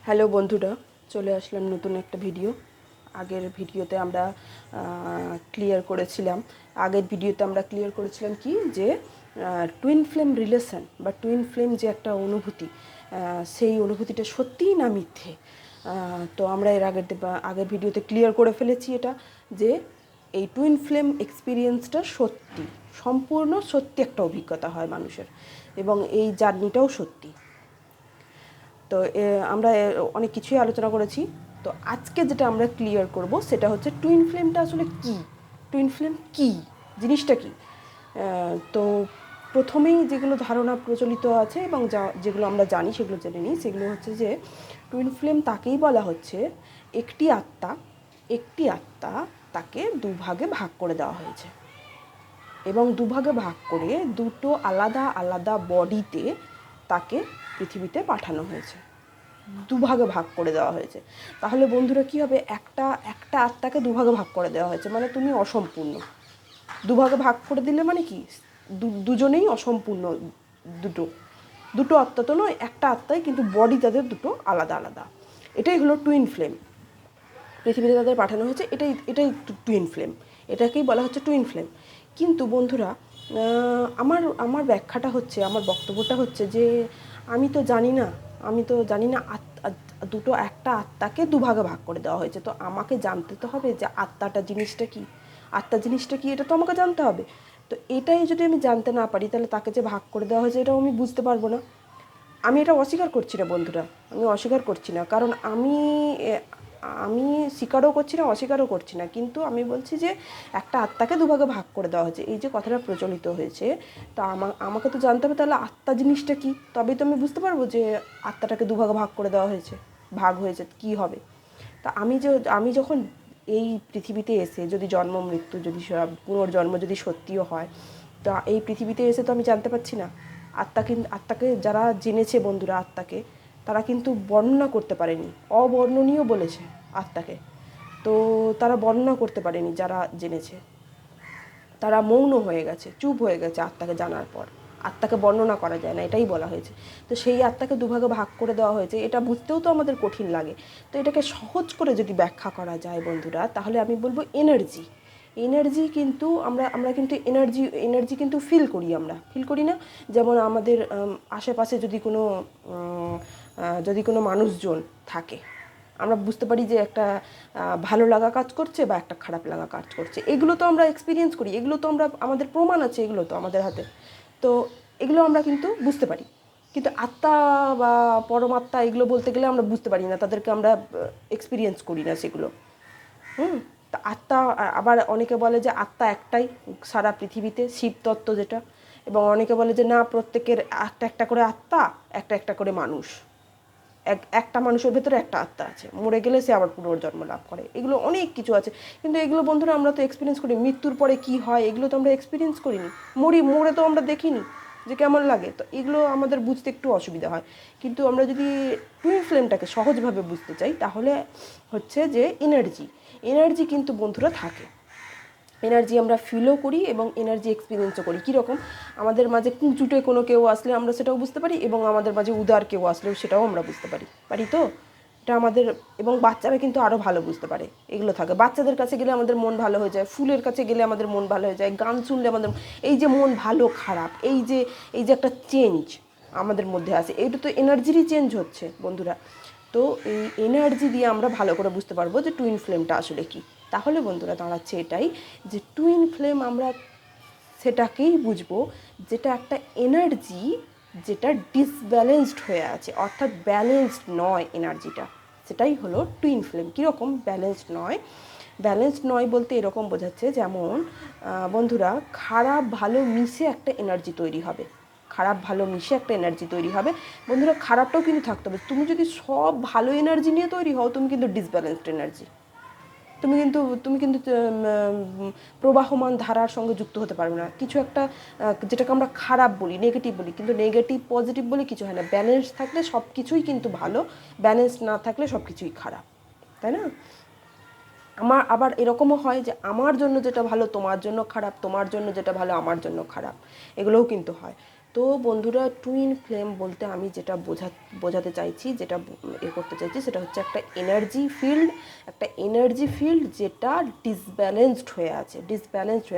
Hello বন্ধুরা, চলে আসলাম নতুন একটা ভিডিও। আগের ভিডিওতে আমরা ক্লিয়ার করেছিলাম কি যে টুইন ফ্লেম রিলেশন বা টুইন ফ্লেম যে একটা অনুভূতি, সেই অনুভূতিটা সত্যিই না মিথ্যে। তো আমরা এর আগের ভিডিওতে ক্লিয়ার করে ফেলেছি এটা, যে এই টুইন ফ্লেম এক্সপিরিয়েন্সটা সত্যি, সম্পূর্ণ সত্যি একটা অভিজ্ঞতা হয় মানুষের, এবং এই জার্নিটাও সত্যি। তো আমরা অনেক কিছুই আলোচনা করেছি। তো আজকে যেটা আমরা ক্লিয়ার করব সেটা হচ্ছে টুইন ফ্লেমটা আসলে কী, টুইন ফ্লেম কী, জিনিসটা কী। তো প্রথমেই যেগুলো ধারণা প্রচলিত আছে এবং যেগুলো আমরা জানি সেগুলো জেনে নিই। সেগুলো হচ্ছে যে টুইন ফ্লেম তাকেই বলা হচ্ছে একটি আত্মা তাকে দুভাগে ভাগ করে দেওয়া হয়েছে, এবং দুভাগে ভাগ করে দুটো আলাদা আলাদা বডিতে তাকে পৃথিবীতে পাঠানো হয়েছে, দুভাগে ভাগ করে দেওয়া হয়েছে। তাহলে বন্ধুরা কী হবে, একটা আত্মাকে দুভাগে ভাগ করে দেওয়া হয়েছে মানে তুমি অসম্পূর্ণ। দুভাগে ভাগ করে দিলে মানে কি, দুজনেই অসম্পূর্ণ। দুটো আত্মা তো নয়, একটা আত্মাই, কিন্তু বডি তাদের দুটো আলাদা আলাদা। এটাই হলো টুইন ফ্লেম, পৃথিবীতে তাদের পাঠানো হয়েছে। এটাই টুইন ফ্লেম, এটাকেই বলা হচ্ছে টুইন ফ্লেম। কিন্তু বন্ধুরা, আমার ব্যাখ্যাটা হচ্ছে, আমার বক্তব্যটা হচ্ছে যে আমি তো জানি না একটা আত্মাকে দুভাগে ভাগ করে দেওয়া হয়েছে। তো আমাকে জানতে তো হবে যে আত্মা জিনিসটা কি, এটা তো আমাকে জানতে হবে। তো এটাই যদি আমি জানতে না পারি, তাহলে তাকে যে ভাগ করে দেওয়া হয়েছে এটাও আমি বুঝতে পারবো না। আমি এটা অস্বীকার করছি না বন্ধুরা, আমি অস্বীকার করছি না, কারণ আমি স্বীকারও করছি না, অস্বীকারও করছি না। কিন্তু আমি বলছি যে একটা আত্মাকে দুভাগে ভাগ করে দেওয়া হয়েছে, এই যে কথাটা প্রচলিত হয়েছে, তা আমাকে তো জানতে হবে তাহলে আত্মা জিনিসটা কী, তবেই তো আমি বুঝতে পারবো যে আত্মাটাকে দুভাগে ভাগ করে দেওয়া হয়েছে, কী হবে। তা আমি যখন এই পৃথিবীতে এসে, যদি জন্ম মৃত্যু, যদি পুনর্জন্ম যদি সত্যিও হয়, তা এই পৃথিবীতে এসে তো আমি জানতে পারছি না। আত্মাকে যারা জেনেছে বন্ধুরা, তারা কিন্তু বর্ণনা করতে পারেনি, অবর্ণনীয় বলেছে আত্মাকে। তো তারা বর্ণনা করতে পারেনি, যারা জেনেছে তারা মৌন হয়ে গেছে, চুপ হয়ে গেছে আত্মাকে জানার পর। আত্মাকে বর্ণনা করা যায় না, এটাই বলা হয়েছে। তো সেই আত্মাকে দুভাগে ভাগ করে দেওয়া হয়েছে, এটা বুঝতেও তো আমাদের কঠিন লাগে। তো এটাকে সহজ করে যদি ব্যাখ্যা করা যায় বন্ধুরা, তাহলে আমি বলবো এনার্জি কিন্তু আমরা কিন্তু এনার্জি কিন্তু ফিল করি না। যেমন আমাদের আশেপাশে যদি কোনো মানুষজন থাকে, আমরা বুঝতে পারি যে একটা ভালো লাগা কাজ করছে বা একটা খারাপ লাগা কাজ করছে। এগুলো তো আমরা এক্সপিরিয়েন্স করি, এগুলো তো আমাদের প্রমাণ আছে, এগুলো তো আমাদের হাতে। তো এগুলো আমরা কিন্তু বুঝতে পারি। কিন্তু আত্মা বা পরমাত্মা এগুলো বলতে গেলে আমরা বুঝতে পারি না, তাদেরকে আমরা এক্সপিরিয়েন্স করি না সেগুলো। তা আত্মা, আবার অনেকে বলে যে আত্মা একটাই সারা পৃথিবীতে, শিব তত্ত্ব যেটা। এবং অনেকে বলে যে না, প্রত্যেকের একটা করে আত্মা, একটা করে মানুষ, একটা মানুষের ভেতরে একটা আত্মা আছে, মরে গেলে সে আবার পুনর্জন্ম লাভ করে। এগুলো অনেক কিছু আছে, কিন্তু এগুলো বন্ধুরা আমরা তো এক্সপিরিয়েন্স করি। মৃত্যুর পরে কি হয় এগুলো তো আমরা এক্সপিরিয়েন্স করিনি, মরে তো আমরা দেখিনি যে কেমন লাগে। তো এগুলো আমাদের বুঝতে একটু অসুবিধা হয়। কিন্তু আমরা যদি টুইন ফ্লেমটাকে সহজভাবে বুঝতে চাই, তাহলে হচ্ছে যে এনার্জি কিন্তু বন্ধুরা থাকে। এনার্জি আমরা ফিলও করি এবং এনার্জি এক্সপিরিয়েন্সও করি। কীরকম, আমাদের মাঝে কুঁচুটে কোনো কেউ আসলে আমরা সেটাও বুঝতে পারি, এবং আমাদের মাঝে উদার কেউ আসলেও সেটাও আমরা বুঝতে পারি তো এটা আমাদের। এবং বাচ্চারা কিন্তু আরও ভালো বুঝতে পারে, এগুলো থাকে। বাচ্চাদের কাছে গেলে আমাদের মন ভালো হয়ে যায়, ফুলের কাছে গেলে আমাদের মন ভালো হয়ে যায়, গান শুনলে আমাদের এই যে মন ভালো খারাপ, এই যে একটা চেঞ্জ আমাদের মধ্যে আসে, এইটা তো এনার্জিরই চেঞ্জ হচ্ছে বন্ধুরা। তো এই এনার্জি দিয়ে আমরা ভালো করে বুঝতে পারবো যে টুইন ফ্লেমটা আসলে কী। তাহলে বন্ধুরা দাঁড়াচ্ছে এটাই, যে টুইন ফ্লেম আমরা সেটাকেই বুঝবো যেটা একটা এনার্জি, যেটা ডিসব্যালেন্সড হয়ে আছে, অর্থাৎ ব্যালেন্সড নয় এনার্জিটা, সেটাই হলো টুইন ফ্লেম। কীরকম ব্যালেন্সড নয় বলতে এরকম বোঝাচ্ছে, যেমন বন্ধুরা, খারাপ ভালো মিশে একটা এনার্জি তৈরি হবে, বন্ধুরা। খারাপটাও কিন্তু থাকতে হবে। তুমি যদি সব ভালো এনার্জি নিয়ে তৈরি হও, তুমি কিন্তু ডিসব্যালেন্সড এনার্জি, তুমি কিন্তু প্রবাহমান ধারার সঙ্গে যুক্ত হতে পারবে না। কিছু একটা যেটাকে আমরা খারাপ বলি, নেগেটিভ বলি, কিন্তু নেগেটিভ পজিটিভ বলে কিছু হয় না। ব্যালেন্স থাকলে সব কিছুই কিন্তু ভালো, ব্যালেন্স না থাকলে সব কিছুই খারাপ, তাই না? আবার এরকমও হয় যে আমার জন্য যেটা ভালো তোমার জন্য খারাপ, তোমার জন্য যেটা ভালো আমার জন্য খারাপ, এগুলোও কিন্তু হয়। তো তো বন্ধুরা, টুইন ফ্লেম বলতে আমি যেটা বোঝাতে চাইছি, যেটা করতে চাইছি, সেটা হচ্ছে একটা এনার্জি ফিল্ড যেটা ডিসব্যালেন্সড হয়ে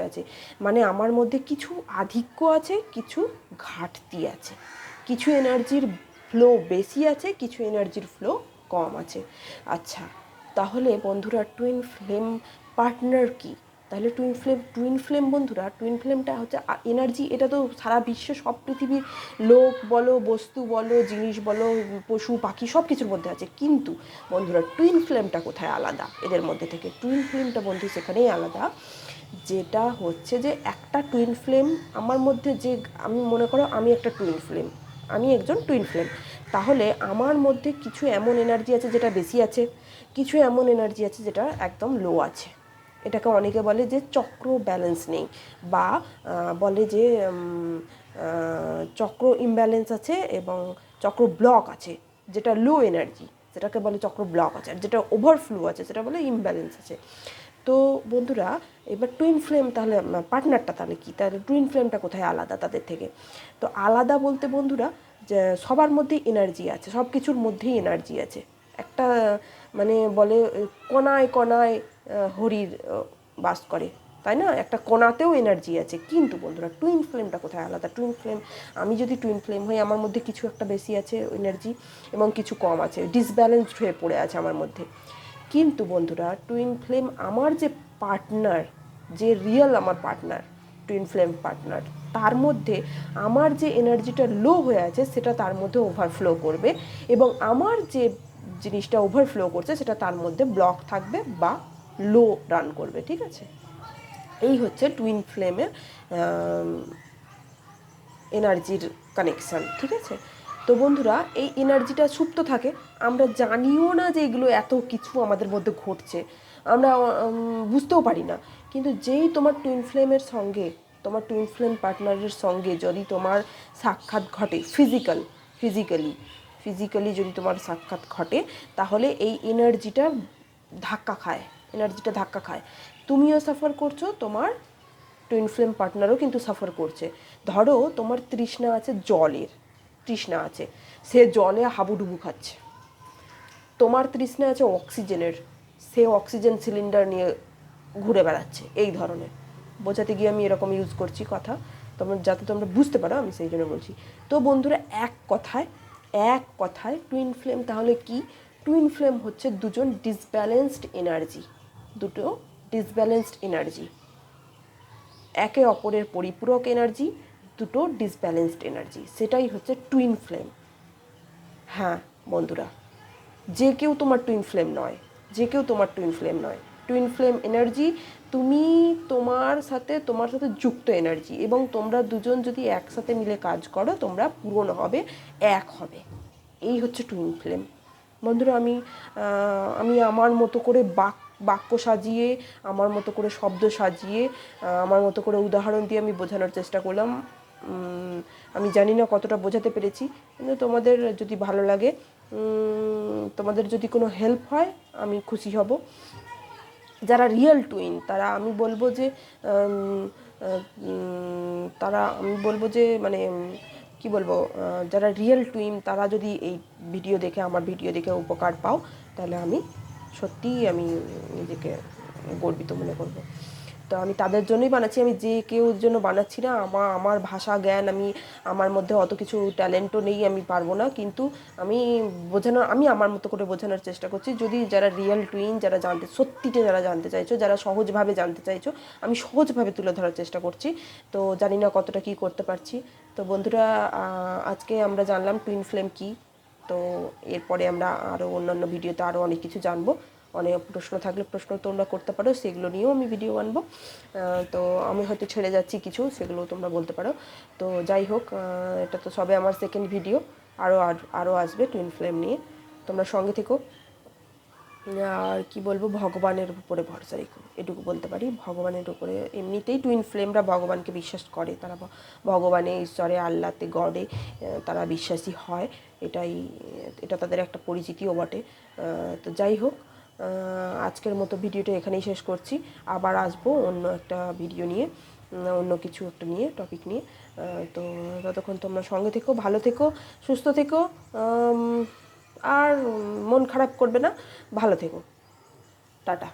আছে। মানে আমার মধ্যে কিছু আধিক্য আছে, কিছু ঘাটতি আছে, কিছু এনার্জির ফ্লো বেশি আছে, কিছু এনার্জির ফ্লো কম আছে। আচ্ছা, তাহলে বন্ধুরা টুইন ফ্লেম পার্টনার কি? তাহলে টুইন ফ্লেম বন্ধুরা, টুইন ফ্লেমটা হচ্ছে এনার্জি। এটা তো সারা বিশ্বে সব পৃথিবীর লোক বলো, বস্তু বলো, জিনিস বলো, পশু পাখি সব কিছুর মধ্যে আছে। কিন্তু বন্ধুরা, টুইন ফ্লেমটা কোথায় আলাদা এদের মধ্যে থেকে? টুইন ফ্লেমটা বন্ধু সেখানেই আলাদা, যেটা হচ্ছে যে একটা টুইন ফ্লেম আমার মধ্যে, যে আমি মনে করো আমি একটা টুইন ফ্লেম, আমি একজন টুইন ফ্লেম, তাহলে আমার মধ্যে কিছু এমন এনার্জি আছে যেটা বেশি আছে, কিছু এমন এনার্জি আছে যেটা একদম লো আছে। এটাকে অনেকে বলে যে চক্র ব্যালেন্স নেই, বা বলে যে চক্র ইমব্যালেন্স আছে এবং চক্র ব্লক আছে, যেটা লো এনার্জি সেটাকে বলে চক্র ব্লক আছে, আর যেটা ওভারফ্লো আছে সেটা বলে ইমব্যালেন্স আছে। তো বন্ধুরা, এবার টুইন ফ্লেম তাহলে পার্টনারটা তাহলে কি? তাহলে টুইন ফ্লেমটা কোথায় আলাদা তাদের থেকে? তো আলাদা বলতে বন্ধুরা, যে সবার মধ্যেই এনার্জি আছে, সব কিছুর মধ্যেই এনার্জি আছে। একটা মানে বলে কণায় কণায় হরির বাস করে, তাই না? একটা কণাতেও এনার্জি আছে। কিন্তু বন্ধুরা, টুইন ফ্লেমটা কোথায় আলাদা? টুইন ফ্লেম, আমি যদি টুইন ফ্লেম হই, আমার মধ্যে কিছু একটা বেশি আছে এনার্জি এবং কিছু কম আছে, ডিসব্যালেন্সড হয়ে পড়ে আছে আমার মধ্যে। কিন্তু বন্ধুরা, টুইন ফ্লেম আমার যে পার্টনার, যে রিয়েল আমার পার্টনার, টুইন ফ্লেম পার্টনার, তার মধ্যে আমার যে এনার্জিটা লো হয়ে আছে সেটা তার মধ্যে ওভারফ্লো করবে, এবং আমার যে জিনিসটা ওভারফ্লো করছে সেটা তার মধ্যে ব্লক থাকবে বা লো রান করবে। ঠিক আছে, এই হচ্ছে টুইন ফ্লেমের এনার্জির কানেকশান। ঠিক আছে, তো বন্ধুরা, এই এনার্জিটা সুপ্ত থাকে, আমরা জানিও না যে এগুলো এত কিছু আমাদের মধ্যে ঘটছে, আমরা বুঝতেও পারি না। কিন্তু যেই তোমার টুইন ফ্লেমের সঙ্গে, তোমার টুইন ফ্লেম পার্টনারের সঙ্গে যদি তোমার সাক্ষাৎ ঘটে, ফিজিক্যালি যদি তোমার সাক্ষাৎ ঘটে, তাহলে এই এনার্জিটা ধাক্কা খায়। তুমিও সাফার করছো, তোমার টুইন ফ্লেম পার্টনারও কিন্তু সাফার করছে। ধরো তোমার তৃষ্ণা আছে, সে জলে হাবুডুবু খাচ্ছে। তোমার তৃষ্ণা আছে অক্সিজেনের, সে অক্সিজেন সিলিন্ডার নিয়ে ঘুরে বেড়াচ্ছে। এই ধরনের বোঝাতে গিয়ে আমি এরকম ইউজ করছি কথা, যাতে তোমরা বুঝতে পারো, আমি সেই জন্য বলছি। তো বন্ধুরা, এক কথায় টুইন ফ্লেম তাহলে কি? টুইন ফ্লেম হচ্ছে দুটো ডিসব্যালেন্সড এনার্জি, একে অপরের পরিপূরক এনার্জি, দুটো ডিসব্যালেন্সড এনার্জি, সেটাই হচ্ছে টুইন ফ্লেম। হ্যাঁ বন্ধুরা, যে কেউ তোমার টুইন ফ্লেম নয়। টুইন ফ্লেম এনার্জি, তুমি তোমার সাথে যুক্ত এনার্জি, এবং তোমরা দুজন যদি একসাথে মিলে কাজ করো, তোমরা পূরণ হবে, এক হবে। এই হচ্ছে টুইন ফ্লেম। বন্ধুরা, আমি আমার মতো করে বাক্য সাজিয়ে, আমার মতো করে শব্দ সাজিয়ে, আমার মতো করে উদাহরণ দিয়ে আমি বোঝানোর চেষ্টা করলাম। আমি জানি না কতটা বোঝাতে পেরেছি, কিন্তু তোমাদের যদি ভালো লাগে, তোমাদের যদি কোনো হেল্প হয়, আমি খুশি হব। যারা রিয়েল টুইন, আমি বলবো যে মানে কি বলবো, যারা রিয়েল টুইন, তারা যদি এই আমার ভিডিও দেখে উপকার পাও, তাহলে আমি নিজেকে গর্বিত মনে করব। তো আমি তাদের জন্যই বানাচ্ছি, আমি যে কেউর জন্য বানাচ্ছি না। আমার ভাষা জ্ঞান, আমার মধ্যে অত কিছু ট্যালেন্টও নেই, আমি পারবো না। কিন্তু আমি আমার মতো করে বোঝানোর চেষ্টা করছি। যদি যারা রিয়েল টুইন, যারা জানতে চাইছো, যারা সহজভাবে জানতে চাইছো, আমি সহজভাবে তুলে ধরার চেষ্টা করছি। তো জানি না কতটা কি করতে পারছি। তো বন্ধুরা, আজকে আমরা জানলাম টুইন ফ্লেম কী। তো এরপরে আমরা আরও অন্যান্য ভিডিওতে আরও অনেক কিছু জানবো। অনেক প্রশ্ন থাকলে প্রশ্ন তোমরা করতে পারো, সেগুলো নিয়েও আমি ভিডিও বানাবো। তো আমি হয়তো ছেড়ে যাচ্ছি কিছু, সেগুলো তোমরা বলতে পারো। তো যাই হোক, এটা তো সবে আমার সেকেন্ড ভিডিও, আরও আসবে টুইন ফ্লেম নিয়ে। তোমরা সঙ্গে থেকো। আর কি বলবো, ভগবানের উপরে ভরসা রেখো, এটুকু বলতে পারি। ভগবানের উপরে, এমনিতেই টুইন ফ্লেমরা ভগবানকে বিশ্বাস করে, তারা ভগবানে, ঈশ্বরে, আল্লাহতে, গডে তারা বিশ্বাসী হয়। এটা তাদের একটা পরিচিতিও বটে। তো যাই হোক, আজকের মতো ভিডিওটা এখানেই শেষ করছি। আবার আসবো অন্য একটা ভিডিও নিয়ে। অন্য কিছু একটা নিয়ে টপিক নিয়ে। তো ততক্ষণ তোমরা সঙ্গে থেকো, ভালো থেকো, সুস্থ থেকো, আর মন খারাপ করবে না, ভালো থেকো। টাটা।